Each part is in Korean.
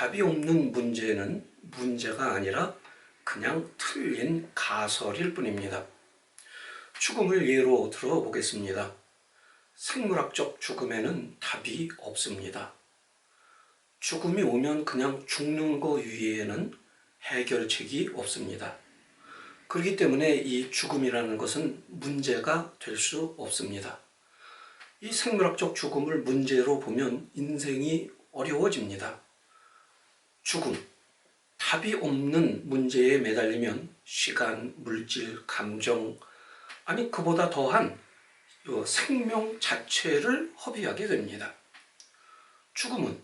답이 없는 문제는 문제가 아니라 그냥 틀린 가설일 뿐입니다. 죽음을 예로 들어보겠습니다. 생물학적 죽음에는 답이 없습니다. 죽음이 오면 그냥 죽는 거 위에는 해결책이 없습니다. 그렇기 때문에 이 죽음이라는 것은 문제가 될 수 없습니다. 이 생물학적 죽음을 문제로 보면 인생이 어려워집니다. 죽음, 답이 없는 문제에 매달리면 시간, 물질, 감정, 아니 그보다 더한 생명 자체를 허비하게 됩니다. 죽음은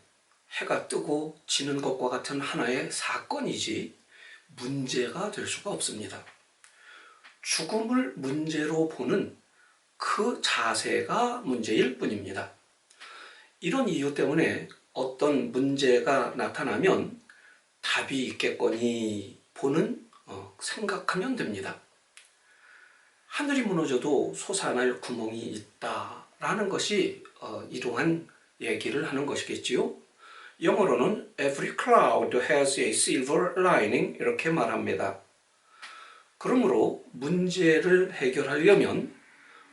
해가 뜨고 지는 것과 같은 하나의 사건이지 문제가 될 수가 없습니다. 죽음을 문제로 보는 그 자세가 문제일 뿐입니다. 이런 이유 때문에 어떤 문제가 나타나면 답이 있겠거니 생각하면 됩니다. 하늘이 무너져도 솟아날 구멍이 있다라는 것이 이러한 얘기를 하는 것이겠지요. 영어로는 Every cloud has a silver lining 이렇게 말합니다. 그러므로 문제를 해결하려면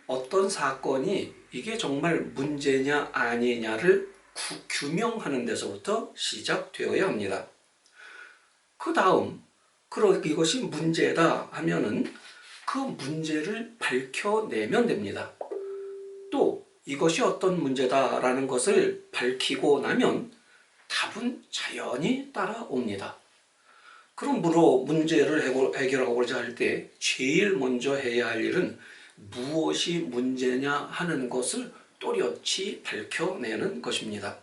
어떤 사건이 이게 정말 문제냐 아니냐를 규명하는 데서부터 시작되어야 합니다. 그 다음 이것이 문제다 하면은 그 문제를 밝혀내면 됩니다. 또 이것이 어떤 문제다라는 것을 밝히고 나면 답은 자연히 따라옵니다. 그러므로 문제를 해결하고자 할 때 제일 먼저 해야 할 일은 무엇이 문제냐 하는 것을 또렷이 밝혀내는 것입니다.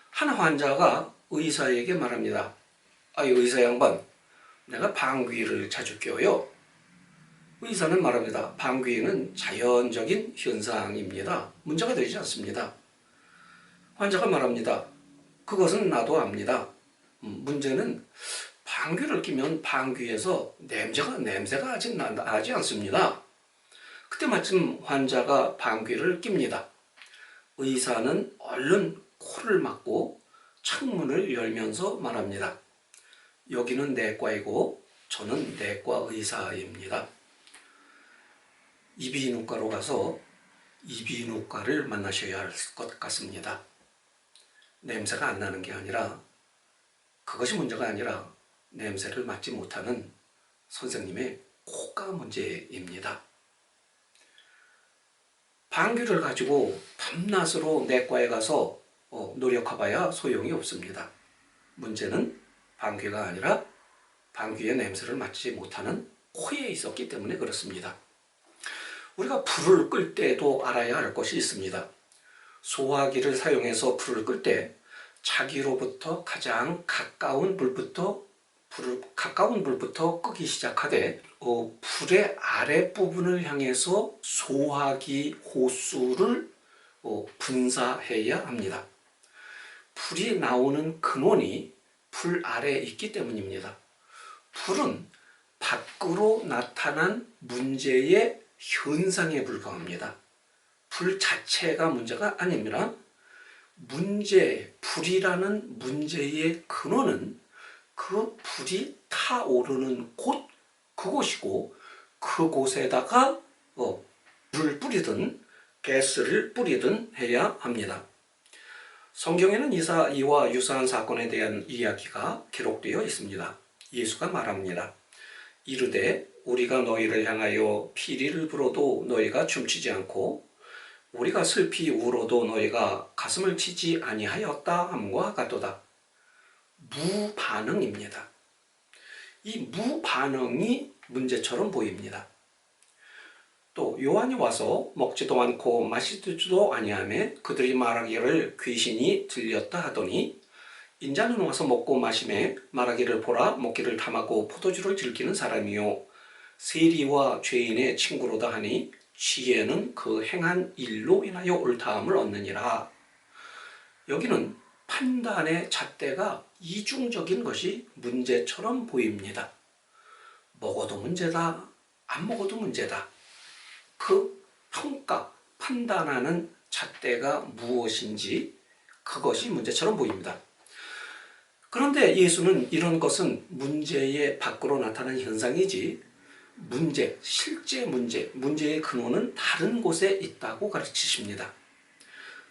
한 환자가 의사에게 말합니다. 의사 양반, 내가 방귀를 자주 껴요. 의사는 말합니다. 방귀는 자연적인 현상입니다. 문제가 되지 않습니다. 환자가 말합니다. 그것은 나도 압니다. 문제는 방귀를 끼면 방귀에서 냄새가 아직 나지 않습니다. 그때 마침 환자가 방귀를 낍니다. 의사는 얼른 코를 막고 창문을 열면서 말합니다. 여기는 내과이고 저는 내과 의사입니다. 이비인후과로 가서 이비인후과를 만나셔야 할 것 같습니다. 냄새가 안 나는 게 아니라 그것이 문제가 아니라 냄새를 맡지 못하는 선생님의 코가 문제입니다. 방귀를 가지고 밤낮으로 내과에 가서 노력해봐야 소용이 없습니다. 문제는 방귀가 아니라 방귀의 냄새를 맡지 못하는 코에 있었기 때문에 그렇습니다. 우리가 불을 끌 때도 알아야 할 것이 있습니다. 소화기를 사용해서 불을 끌 때 자기로부터 가장 가까운 불부터 끄기 시작하되 불의 아랫부분을 향해서 소화기 호수를 분사해야 합니다. 불이 나오는 근원이 불 아래에 있기 때문입니다. 불은 밖으로 나타난 문제의 현상에 불과합니다. 불 자체가 문제가 아닙니다. 불이라는 문제의 근원은 그 불이 타오르는 그곳이고 그곳에다가 물을 뿌리든 가스를 뿌리든 해야 합니다. 성경에는 이와 유사한 사건에 대한 이야기가 기록되어 있습니다. 예수가 말합니다. 이르되 우리가 너희를 향하여 피리를 불어도 너희가 춤추지 않고 우리가 슬피 울어도 너희가 가슴을 치지 아니하였다 함과 같도다. 무반응입니다. 이 무반응이 문제처럼 보입니다. 또 요한이 와서 먹지도 않고 마시지도 아니하며 그들이 말하기를 귀신이 들렸다 하더니 인자는 와서 먹고 마시매 말하기를 보라 먹기를 탐하고 포도주를 즐기는 사람이요 세리와 죄인의 친구로다 하니 지혜는 그 행한 일로 인하여 옳다함을 얻느니라. 여기는 판단의 잣대가 이중적인 것이 문제처럼 보입니다. 먹어도 문제다, 안 먹어도 문제다. 그 판단하는 잣대가 무엇인지 그것이 문제처럼 보입니다. 그런데 예수는 이런 것은 문제의 밖으로 나타난 현상이지 실제 문제의 근원은 다른 곳에 있다고 가르치십니다.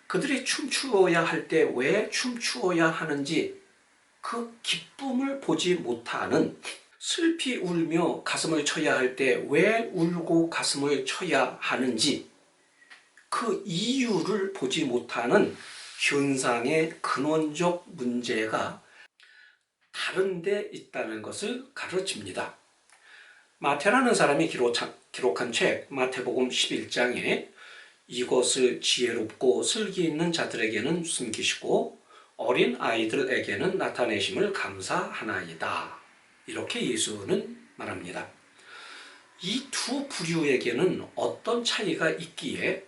그들이 춤추어야 할 때 왜 춤추어야 하는지 그 기쁨을 보지 못하는, 슬피 울며 가슴을 쳐야 할 때 왜 울고 가슴을 쳐야 하는지 그 이유를 보지 못하는 현상의 근원적 문제가 다른 데 있다는 것을 가르칩니다. 마태라는 사람이 기록한 책 마태복음 11장에 이것을 지혜롭고 슬기 있는 자들에게는 숨기시고 어린 아이들에게는 나타내심을 감사하나이다. 이렇게 예수는 말합니다. 이 두 부류에게는 어떤 차이가 있기에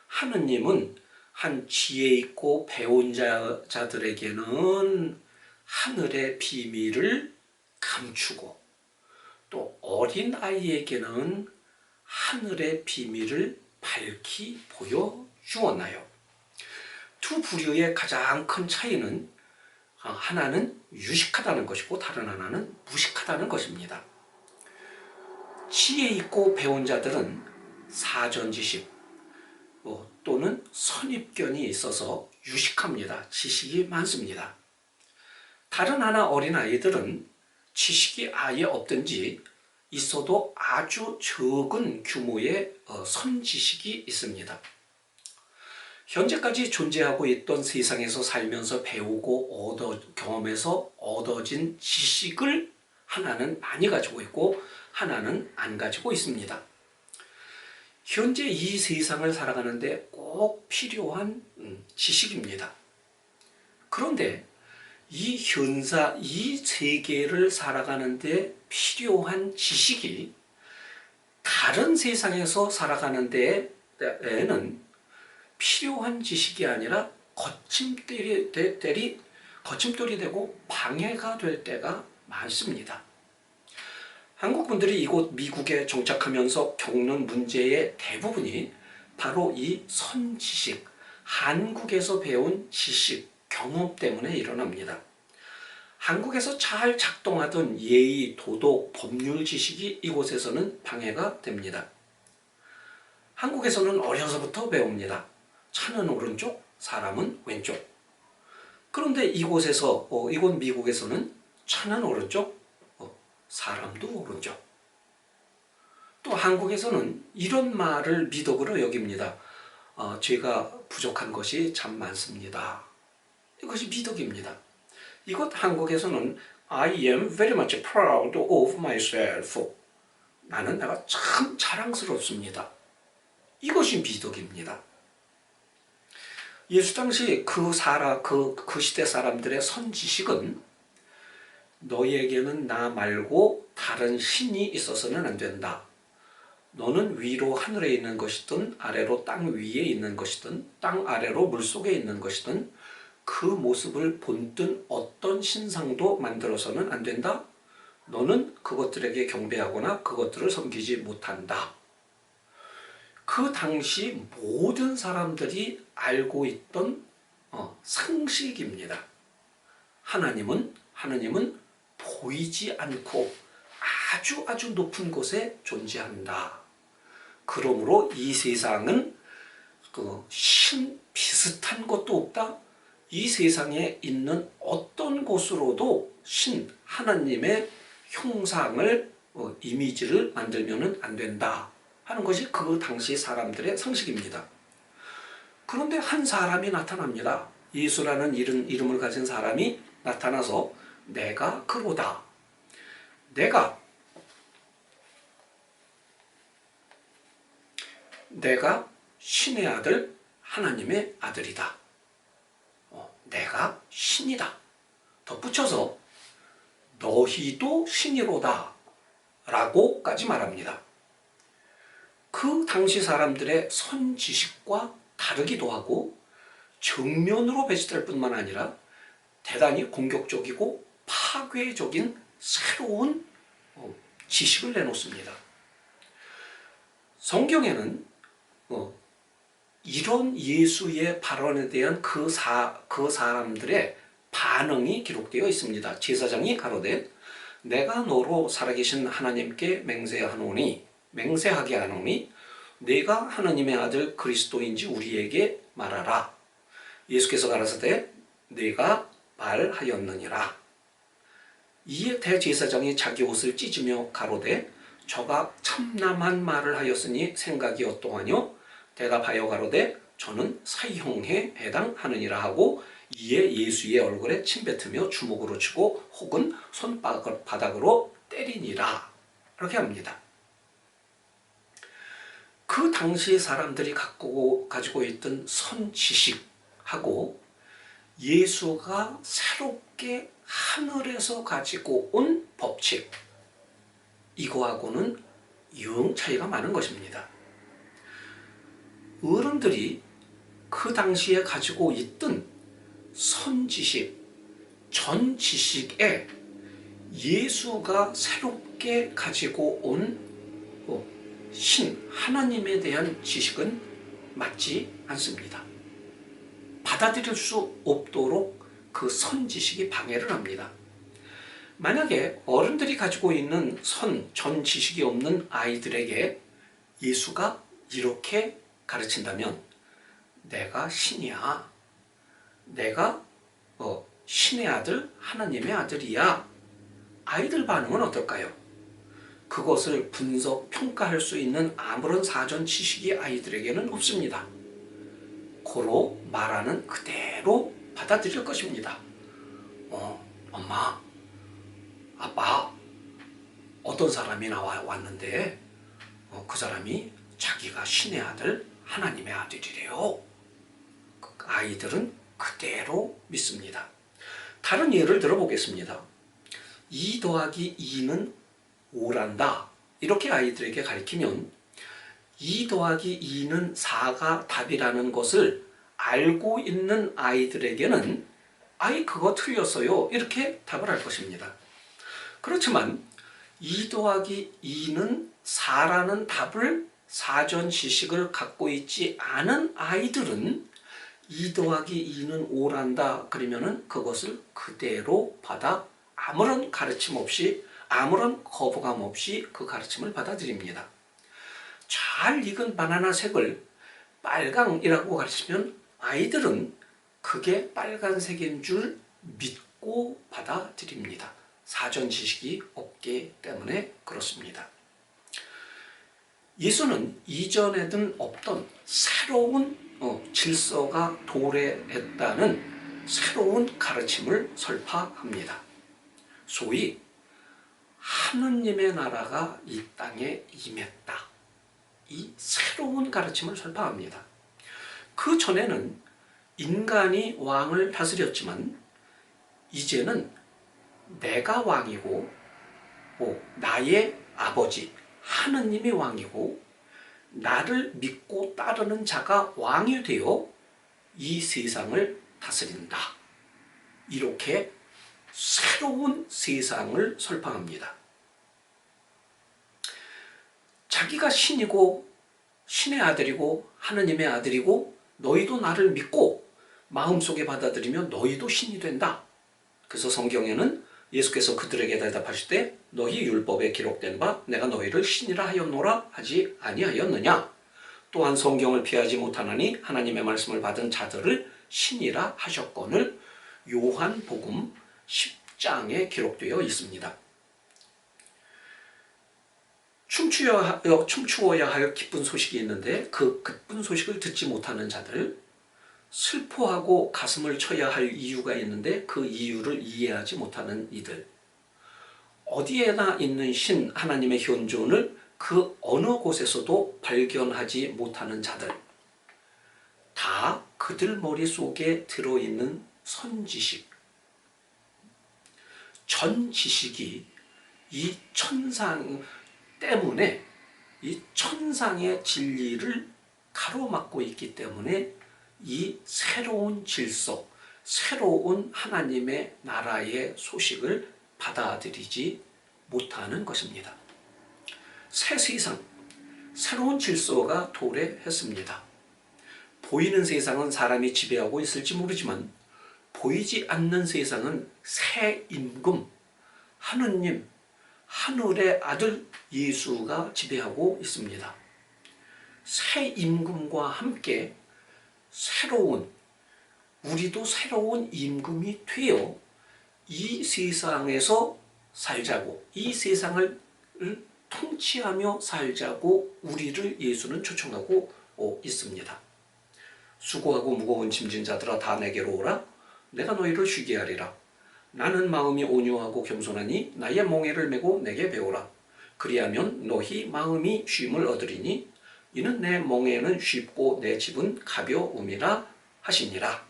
하느님은 한 지혜 있고 배운 자들에게는 하늘의 비밀을 감추고 또 어린 아이에게는 하늘의 비밀을 밝히 보여주었나요? 두 부류의 가장 큰 차이는 하나는 유식하다는 것이고 다른 하나는 무식하다는 것입니다. 지혜 있고 배운 자들은 사전 지식 또는 선입견이 있어서 유식합니다. 지식이 많습니다. 다른 하나 어린 아이들은 지식이 아예 없든지 있어도 아주 적은 규모의 선지식이 있습니다. 현재까지 존재하고 있던 세상에서 살면서 배우고 경험해서 얻어진 지식을 하나는 많이 가지고 있고 하나는 안 가지고 있습니다. 현재 이 세상을 살아가는데 꼭 필요한 지식입니다. 그런데 이 세계를 살아가는데 필요한 지식이 다른 세상에서 살아가는 데에는 필요한 지식이 아니라 거침돌이 되고 방해가 될 때가 많습니다. 한국 분들이 이곳 미국에 정착하면서 겪는 문제의 대부분이 바로 이 선지식, 한국에서 배운 지식, 경험 때문에 일어납니다. 한국에서 잘 작동하던 예의, 도덕, 법률 지식이 이곳에서는 방해가 됩니다. 한국에서는 어려서부터 배웁니다. 차는 오른쪽, 사람은 왼쪽. 그런데 이곳 미국에서는 차는 오른쪽, 사람도 오른쪽. 또 한국에서는 이런 말을 미덕으로 여깁니다. 제가 부족한 것이 참 많습니다. 이것이 미덕입니다. 이것 한국에서는 I am very much proud of myself. 나는 내가 참 자랑스럽습니다. 이것이 미덕입니다. 예수 당시 그 시대 사람들의 선지식은 너희에게는 나 말고 다른 신이 있어서는 안 된다. 너는 위로 하늘에 있는 것이든 아래로 땅 위에 있는 것이든 땅 아래로 물속에 있는 것이든 그 모습을 본뜬 어떤 신상도 만들어서는 안 된다. 너는 그것들에게 경배하거나 그것들을 섬기지 못한다. 그 당시 모든 사람들이 알고 있던 상식입니다. 하나님은 보이지 않고 아주 높은 곳에 존재한다. 그러므로 이 세상은 신 비슷한 것도 없다. 이 세상에 있는 어떤 곳으로도 하나님의 형상을 이미지를 만들면 안 된다 하는 것이 그 당시 사람들의 상식입니다. 그런데 한 사람이 나타납니다. 예수라는 이름을 가진 사람이 나타나서 내가 그로다. 내가 신의 아들, 하나님의 아들이다. 내가 신이다. 덧붙여서 너희도 신이로다 라고까지 말합니다. 그 당시 사람들의 선지식과 다르기도 하고 정면으로 배치될 뿐만 아니라 대단히 공격적이고 파괴적인 새로운 지식을 내놓습니다. 성경에는 이런 예수의 발언에 대한 그 사람들의 반응이 기록되어 있습니다. 제사장이 가로되 내가 너로 살아계신 하나님께 맹세하게 하노니 내가 하나님의 아들 그리스도인지 우리에게 말하라. 예수께서 가라사대 내가 말하였느니라. 이에 대제사장이 자기 옷을 찢으며 가로되 저가 참남한 말을 하였으니 생각이 어떠하뇨? 대답하여 가로되 저는 사형에 해당하느니라 하고 이에 예수의 얼굴에 침뱉으며 주먹으로 치고 혹은 손바닥으로 때리니라. 이렇게 합니다. 그 당시 사람들이 가지고 있던 선지식하고 예수가 새롭게 하늘에서 가지고 온 법칙, 이거하고는 영 차이가 많은 것입니다. 어른들이 그 당시에 가지고 있던 선지식, 전지식에 예수가 새롭게 가지고 온 하나님에 대한 지식은 맞지 않습니다. 받아들일 수 없도록 그 선지식이 방해를 합니다. 만약에 어른들이 가지고 있는 전 지식이 없는 아이들에게 예수가 이렇게 가르친다면 내가 신이야. 내가 신의 아들, 하나님의 아들이야. 아이들 반응은 어떨까요? 그것을 분석, 평가할 수 있는 아무런 사전 지식이 아이들에게는 없습니다. 고로 말하는 그대로 받아들일 것입니다. 엄마, 아빠, 어떤 사람이 왔는데 그 사람이 자기가 신의 아들, 하나님의 아들이래요. 아이들은 그대로 믿습니다. 다른 예를 들어보겠습니다. 2 더하기 2는 5란다. 이렇게 아이들에게 가르치면 2 더하기 2는 4가 답이라는 것을 알고 있는 아이들에게는 그거 틀렸어요. 이렇게 답을 할 것입니다. 그렇지만 2 더하기 2는 4라는 답을 사전 지식을 갖고 있지 않은 아이들은 2 더하기 2는 5란다. 그러면은 그것을 그대로 받아 아무런 가르침 없이, 아무런 거부감 없이 그 가르침을 받아들입니다. 잘 익은 바나나 색을 빨강이라고 가르치면 아이들은 그게 빨간색인 줄 믿고 받아들입니다. 사전 지식이 없기 때문에 그렇습니다. 예수는 이전에는 없던 새로운 질서가 도래했다는 새로운 가르침을 설파합니다. 소위 하느님의 나라가 이 땅에 임했다. 이 새로운 가르침을 설파합니다. 그 전에는 인간이 왕을 다스렸지만 이제는 내가 왕이고 나의 아버지 하느님이 왕이고 나를 믿고 따르는 자가 왕이 되어 이 세상을 다스린다. 이렇게 새로운 세상을 설파합니다. 자기가 신이고 신의 아들이고 하느님의 아들이고 너희도 나를 믿고 마음속에 받아들이면 너희도 신이 된다. 그래서 성경에는 예수께서 그들에게 대답하실 때 너희 율법에 기록된 바 내가 너희를 신이라 하였노라 하지 아니하였느냐. 또한 성경을 피하지 못하나니 하나님의 말씀을 받은 자들을 신이라 하셨거늘 요한복음 10장에 기록되어 있습니다. 춤추어야 할 기쁜 소식이 있는데 그 기쁜 소식을 듣지 못하는 자들, 슬퍼하고 가슴을 쳐야 할 이유가 있는데 그 이유를 이해하지 못하는 이들, 어디에나 있는 신 하나님의 현존을 그 어느 곳에서도 발견하지 못하는 자들, 다 그들 머릿속에 들어있는 선지식, 전지식이 이 천상 때문에 이 천상의 진리를 가로막고 있기 때문에 이 새로운 질서, 새로운 하나님의 나라의 소식을 받아들이지 못하는 것입니다. 새 세상, 새로운 질서가 도래했습니다. 보이는 세상은 사람이 지배하고 있을지 모르지만 보이지 않는 세상은 새 임금, 하느님, 하늘의 아들 예수가 지배하고 있습니다. 새 임금과 함께 우리도 새로운 임금이 되어 이 세상에서 살자고, 이 세상을 통치하며 살자고 우리를 예수는 초청하고 있습니다. 수고하고 무거운 짐진 자들아 다 내게로 오라. 내가 너희를 쉬게 하리라. 나는 마음이 온유하고 겸손하니 나의 멍에를 메고 내게 배우라. 그리하면 너희 마음이 쉼을 얻으리니 이는 내 멍에는 쉽고 내 짐은 가벼움이라 하시니라.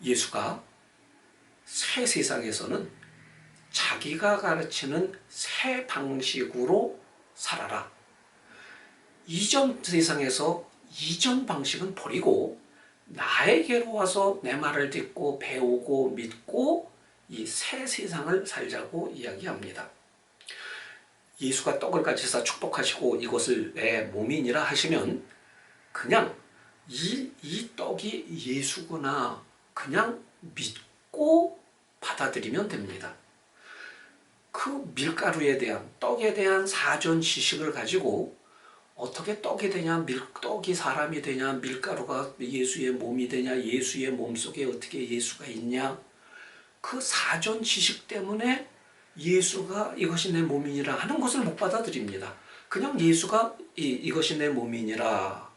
예수가 새 세상에서는 자기가 가르치는 새 방식으로 살아라. 이전 세상에서 이전 방식은 버리고 나에게로 와서 내 말을 듣고 배우고 믿고 이 새 세상을 살자고 이야기합니다. 예수가 떡을 가지사 축복하시고 이것을 내 몸이니라 하시면 그냥 이 떡이 예수구나 그냥 믿고 받아들이면 됩니다. 그 밀가루에 대한, 떡에 대한 사전 지식을 가지고 어떻게 떡이 되냐, 떡이 사람이 되냐, 밀가루가 예수의 몸이 되냐, 예수의 몸속에 어떻게 예수가 있냐, 그 사전 지식 때문에 예수가 이것이 내 몸이니라 하는 것을 못 받아들입니다. 그냥 예수가 이것이 내 몸이니라,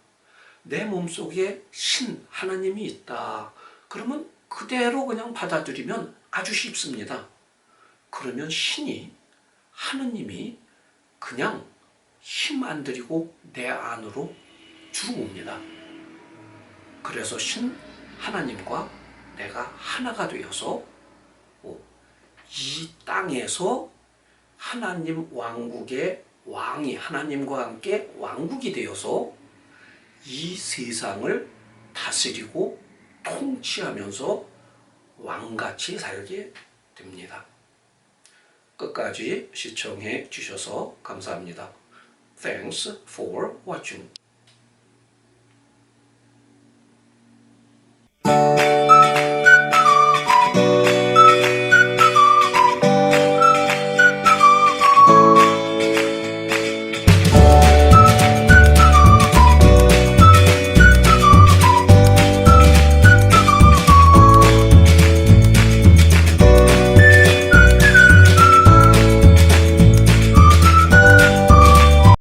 내 몸속에 하나님이 있다, 그러면 그대로 그냥 받아들이면 아주 쉽습니다. 그러면 하느님이 그냥 힘 안 들이고 내 안으로 들어옵니다. 그래서 하나님과 내가 하나가 되어서 이 땅에서 하나님 왕국의 왕이 하나님과 함께 왕국이 되어서 이 세상을 다스리고 통치하면서 왕같이 살게 됩니다. 끝까지 시청해 주셔서 감사합니다. Thanks for watching.